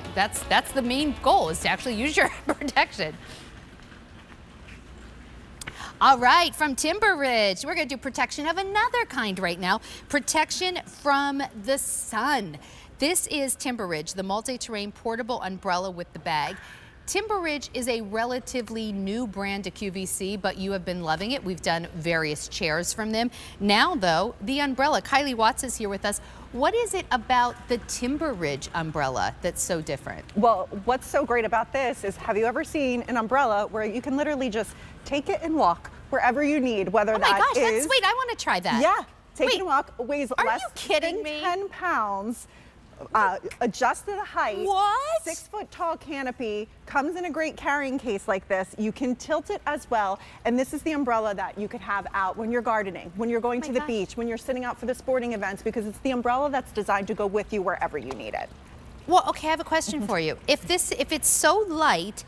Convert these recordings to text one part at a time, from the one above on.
count. That's the main goal, is to actually use your protection. All right, from Timber Ridge, we're going to do protection of another kind right now. Protection from the sun. This is Timber Ridge, the multi-terrain portable umbrella with the bag. Timber Ridge is a relatively new brand to QVC, but you have been loving it. We've done various chairs from them. Now, though, the umbrella. Kylie Watts is here with us. What is it about the Timber Ridge umbrella that's so different? Well, what's so great about this is, have you ever seen an umbrella where you can literally just take it and walk wherever you need, whether oh my gosh, that's sweet. I want to try that. Yeah, take it and walk, weighs less than 10 pounds. Adjust to the height. What? 6-foot tall canopy, comes in a great carrying case like this. You can tilt it as well. And this is the umbrella that you could have out when you're gardening, when you're going to the beach, when you're sitting out for the sporting events, because it's the umbrella that's designed to go with you wherever you need it. Well, okay, I have a question for you. If it's so light,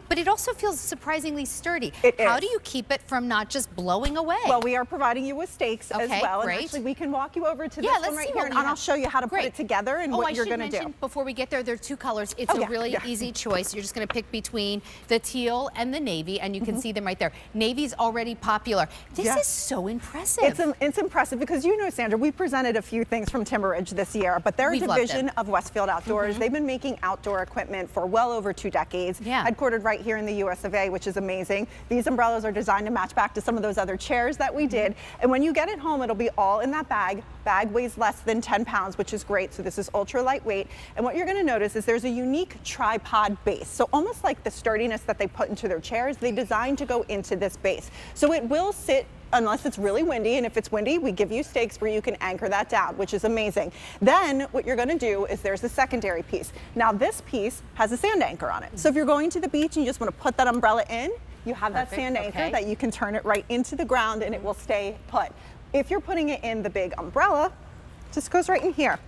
but it also feels surprisingly sturdy. How do you keep it from not just blowing away? Well, we are providing you with stakes as well. Great. And actually, we can walk you over to this one right here, and I'll show you how to put it together and what you're going to do. Before we get there, there are two colors. It's a really easy choice. You're just going to pick between the teal and the navy, and you can see them right there. Navy's already popular. This is so impressive. It's impressive because, you know, Sandra, we presented a few things from Timber Ridge this year, but they're a division of Westfield Outdoors. They've been making outdoor equipment for well over 2 decades. Headquartered right here in the US of A, which is amazing. These umbrellas are designed to match back to some of those other chairs that we did. And when you get it home, it'll be all in that bag. Bag weighs less than 10 pounds, which is great. So this is ultra lightweight. And what you're going to notice is there's a unique tripod base. So almost like the sturdiness that they put into their chairs, they designed to go into this base. So it will sit unless it's really windy, and if it's windy, we give you stakes where you can anchor that down, which is amazing. Then what you're gonna do is there's a secondary piece. Now this piece has a sand anchor on it. So if you're going to the beach and you just wanna put that umbrella in, you have that sand anchor that you can turn it right into the ground and it will stay put. If you're putting it in the big umbrella, it just goes right in here.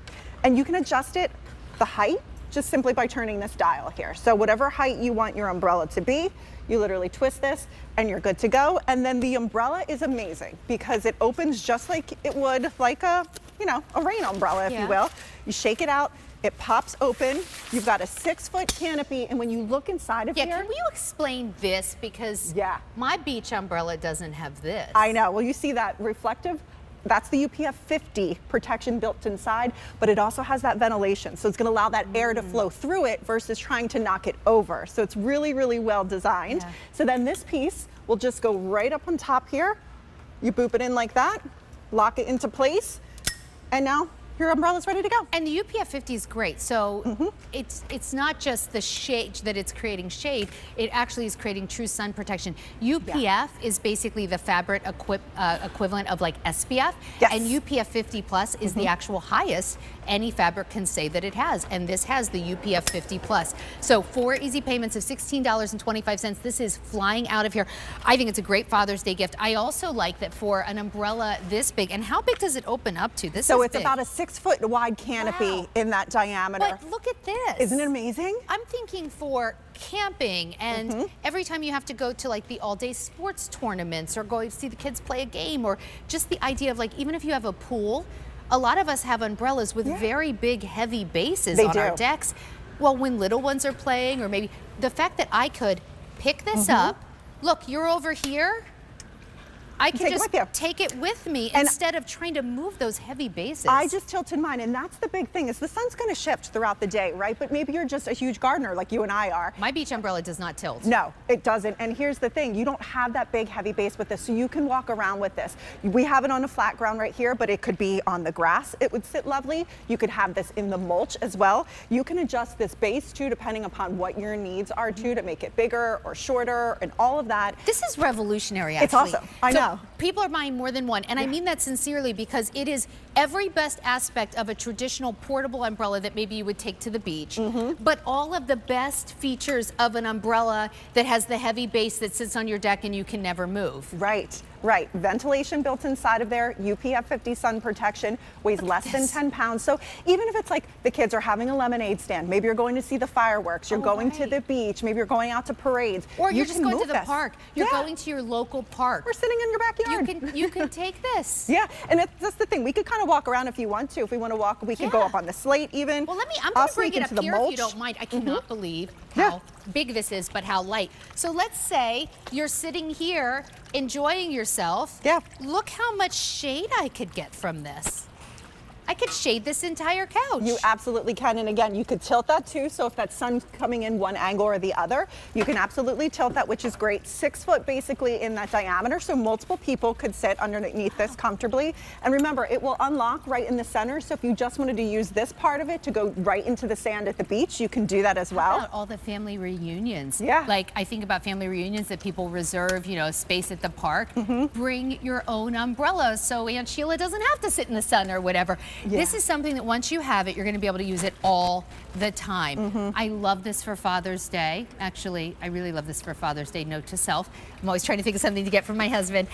And you can adjust it, the height, just simply by turning this dial here. So whatever height you want your umbrella to be, you literally twist this and you're good to go. And then the umbrella is amazing because it opens just like it would like a rain umbrella, if you will. You shake it out, it pops open. You've got a 6-foot canopy, and when you look inside of here. Can you explain this? Because my beach umbrella doesn't have this. I know. Well, you see that reflective? That's the UPF 50 protection built inside, but it also has that ventilation. So it's going to allow that air to flow through it versus trying to knock it over. So it's really, really well designed. So then this piece will just go right up on top here. You boop it in like that, lock it into place, and now your umbrella's ready to go. And the UPF 50 is great. So it's not just the shade that it's creating shade, it actually is creating true sun protection. UPF is basically the fabric equivalent of like SPF, and UPF 50 plus is the actual highest any fabric can say that it has, and this has the UPF 50 plus. So 4 easy payments of $16.25. This is flying out of here. I think it's a great Father's Day gift. I also like that for an umbrella this big, and how big does it open up to? This so is it's about a 6-foot wide canopy in that diameter. But look at this. Isn't it amazing? I'm thinking for camping and every time you have to go to like the all-day sports tournaments or go to see the kids play a game, or just the idea of like, even if you have a pool, a lot of us have umbrellas with very big, heavy bases on our decks. Well, when little ones are playing, or maybe the fact that I could pick this up, look, you're over here, I can just take it with me instead of trying to move those heavy bases. I just tilted mine, and that's the big thing, is the sun's going to shift throughout the day, right? But maybe you're just a huge gardener like you and I are. My beach umbrella does not tilt. No, it doesn't. And here's the thing, you don't have that big heavy base with this, so you can walk around with this. We have it on a flat ground right here, but it could be on the grass. It would sit lovely. You could have this in the mulch as well. You can adjust this base too, depending upon what your needs are too, to make it bigger or shorter and all of that. This is revolutionary, actually. It's awesome. I know. People are buying more than one, and I mean that sincerely, because it is every best aspect of a traditional portable umbrella that maybe you would take to the beach, but all of the best features of an umbrella that has the heavy base that sits on your deck and you can never move. Right. Right, ventilation built inside of there, UPF 50 sun protection, weighs less than 10 pounds. So even if it's like the kids are having a lemonade stand, maybe you're going to see the fireworks, you're going to the beach, maybe you're going out to parades. Or you're just going to the park. You're going to your local park. We're sitting in your backyard. You can take this. Yeah, and that's the thing. We could kind of to walk around if you want to. If we want to walk, we can go up on the slate even. Well, I'm going to bring it up here if you don't mind. I cannot believe how big this is, but how light. So let's say you're sitting here enjoying yourself. Yeah. Look how much shade I could get from this. I could shade this entire couch. You absolutely can, and again, you could tilt that too, so if that sun's coming in one angle or the other, you can absolutely tilt that, which is great. 6 foot basically in that diameter, so multiple people could sit underneath this comfortably. And remember, it will unlock right in the center, so if you just wanted to use this part of it to go right into the sand at the beach, you can do that as well. How about all the family reunions? Yeah. Like, I think about family reunions that people reserve, you know, space at the park. Bring your own umbrella so Aunt Sheila doesn't have to sit in the sun or whatever. Yeah. This is something that once you have it, you're going to be able to use it all the time. I love this for Father's Day. Actually, I really love this for Father's Day. Note to self. I'm always trying to think of something to get from my husband.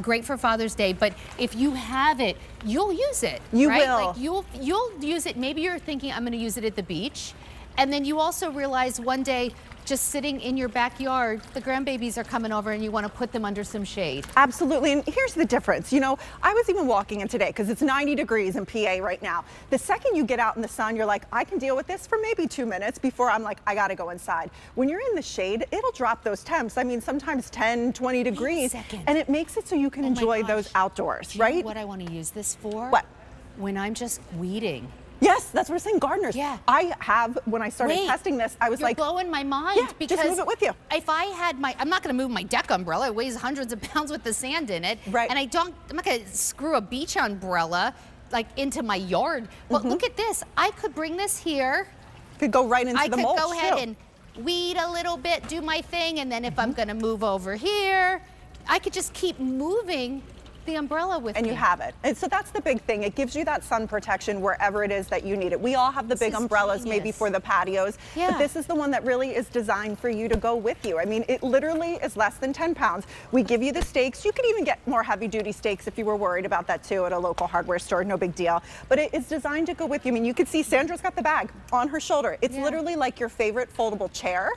Great for Father's Day, but if you have it, you'll use it. You right? will. Like you'll use it. Maybe you're thinking, I'm going to use it at the beach. And then you also realize one day, just sitting in your backyard, the grandbabies are coming over and you want to put them under some shade. Absolutely, and here's the difference. You know, I was even walking in today because it's 90 degrees in PA right now. The second you get out in the sun, you're like, I can deal with this for maybe 2 minutes before I'm like, I gotta go inside. When you're in the shade, it'll drop those temps. I mean, sometimes 10, 20 degrees, and it makes it so you can enjoy those outdoors, right? You know what I want to use this for? What? When I'm just weeding. Yes, that's what we're saying, gardeners. Yeah. I have, when I started testing this, I was You're like, blowing my mind, because just move it with you. If I had I'm not going to move my deck umbrella. It weighs hundreds of pounds with the sand in it. Right. And I'm not going to screw a beach umbrella like into my yard. But look at this. I could bring this here. Could go right into the mulch. I could go ahead and weed a little bit, do my thing, and then if I'm going to move over here, I could just keep moving the umbrella with me. And you have it. And so that's the big thing. It gives you that sun protection wherever it is that you need it. We all have the big umbrellas maybe for the patios, but this is the one that really is designed for you to go with you. I mean, it literally is less than 10 pounds. We give you the stakes. You can even get more heavy duty stakes if you were worried about that too at a local hardware store, no big deal. But it is designed to go with you. I mean, you can see Sandra's got the bag on her shoulder. It's literally like your favorite foldable chair.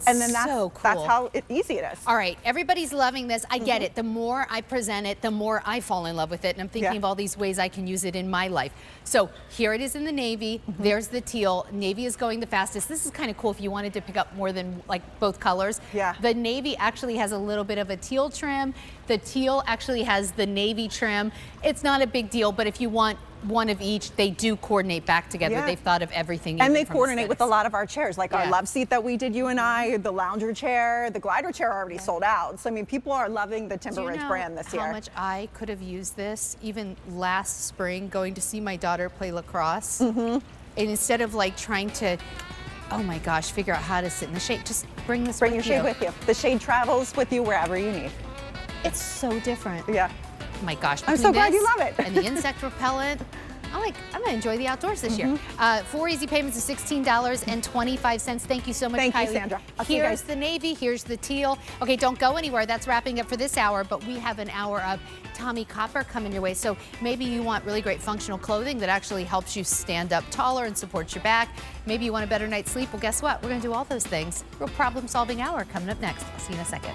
And then that's how easy it is. All right, everybody's loving this. I get it. The more I present it, the more I fall in love with it, and I'm thinking of all these ways I can use it in my life. So here it is in the navy. There's the teal. Navy is going the fastest. This is kind of cool if you wanted to pick up more than like both colors. Yeah. The navy actually has a little bit of a teal trim. The teal actually has the navy trim. It's not a big deal, but if you want one of each, they do coordinate back together. They've thought of everything. And they coordinate with a lot of our chairs, like our love seat that we did, you and I, the lounger chair, the glider chair already sold out. So I mean, people are loving the Timber Ridge brand this year. How much I could have used this even last spring going to see my daughter play lacrosse. And instead of like trying to, oh my gosh, figure out how to sit in the shade, just bring this Bring your shade with you. The shade travels with you wherever you need. It's so different. Yeah. Oh my gosh. I'm so glad you love it. And the insect repellent. I'm gonna enjoy the outdoors this year. 4 easy payments of $16.25. Thank you so much, Kylie. Thank you, Sandra. Here's the navy, here's the teal. Okay, don't go anywhere. That's wrapping up for this hour, but we have an hour of Tommy Copper coming your way. So maybe you want really great functional clothing that actually helps you stand up taller and supports your back. Maybe you want a better night's sleep. Well, guess what? We're gonna do all those things. Real problem-solving hour coming up next. See you in a second.